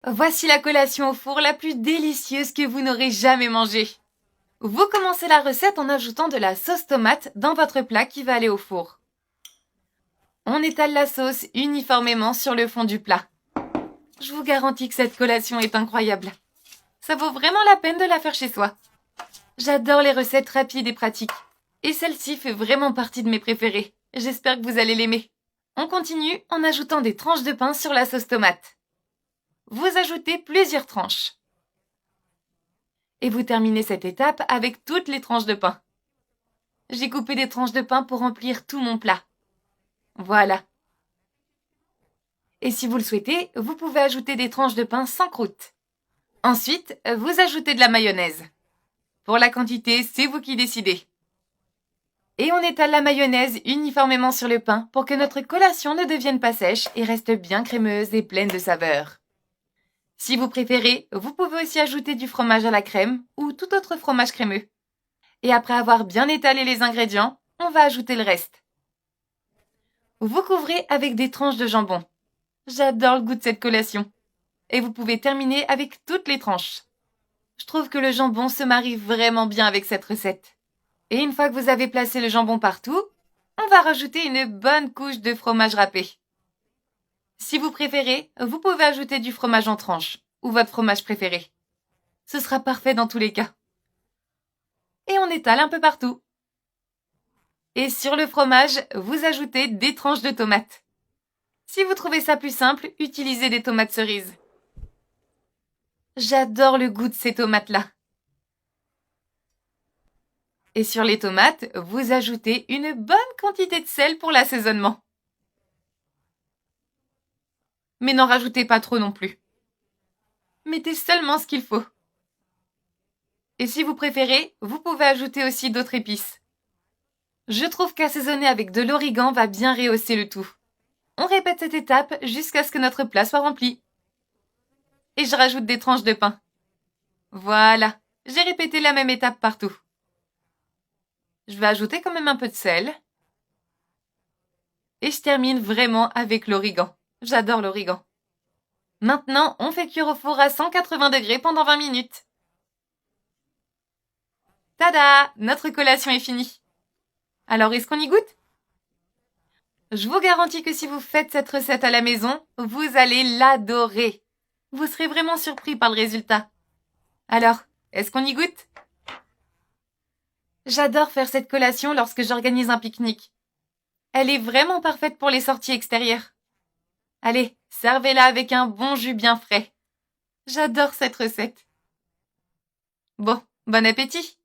Voici la collation au four la plus délicieuse que vous n'aurez jamais mangée. Vous commencez la recette en ajoutant de la sauce tomate dans votre plat qui va aller au four. On étale la sauce uniformément sur le fond du plat. Je vous garantis que cette collation est incroyable. Ça vaut vraiment la peine de la faire chez soi. J'adore les recettes rapides et pratiques. Et celle-ci fait vraiment partie de mes préférées. J'espère que vous allez l'aimer. On continue en ajoutant des tranches de pain sur la sauce tomate. Vous ajoutez plusieurs tranches. Et vous terminez cette étape avec toutes les tranches de pain. J'ai coupé des tranches de pain pour remplir tout mon plat. Voilà. Et si vous le souhaitez, vous pouvez ajouter des tranches de pain sans croûte. Ensuite, vous ajoutez de la mayonnaise. Pour la quantité, c'est vous qui décidez. Et on étale la mayonnaise uniformément sur le pain pour que notre collation ne devienne pas sèche et reste bien crémeuse et pleine de saveurs. Si vous préférez, vous pouvez aussi ajouter du fromage à la crème ou tout autre fromage crémeux. Et après avoir bien étalé les ingrédients, on va ajouter le reste. Vous couvrez avec des tranches de jambon. J'adore le goût de cette collation. Et vous pouvez terminer avec toutes les tranches. Je trouve que le jambon se marie vraiment bien avec cette recette. Et une fois que vous avez placé le jambon partout, on va rajouter une bonne couche de fromage râpé. Si vous préférez, vous pouvez ajouter du fromage en tranches ou votre fromage préféré. Ce sera parfait dans tous les cas. Et on étale un peu partout. Et sur le fromage, vous ajoutez des tranches de tomates. Si vous trouvez ça plus simple, utilisez des tomates cerises. J'adore le goût de ces tomates-là. Et sur les tomates, vous ajoutez une bonne quantité de sel pour l'assaisonnement. Mais n'en rajoutez pas trop non plus. Mettez seulement ce qu'il faut. Et si vous préférez, vous pouvez ajouter aussi d'autres épices. Je trouve qu'assaisonner avec de l'origan va bien rehausser le tout. On répète cette étape jusqu'à ce que notre plat soit rempli. Et je rajoute des tranches de pain. Voilà, j'ai répété la même étape partout. Je vais ajouter quand même un peu de sel. Et je termine vraiment avec l'origan. J'adore l'origan. Maintenant, on fait cuire au four à 180 degrés pendant 20 minutes. Tada! Notre collation est finie. Alors, est-ce qu'on y goûte? Je vous garantis que si vous faites cette recette à la maison, vous allez l'adorer. Vous serez vraiment surpris par le résultat. Alors, est-ce qu'on y goûte? J'adore faire cette collation lorsque j'organise un pique-nique. Elle est vraiment parfaite pour les sorties extérieures. Allez, servez-la avec un bon jus bien frais. J'adore cette recette. Bon, bon appétit!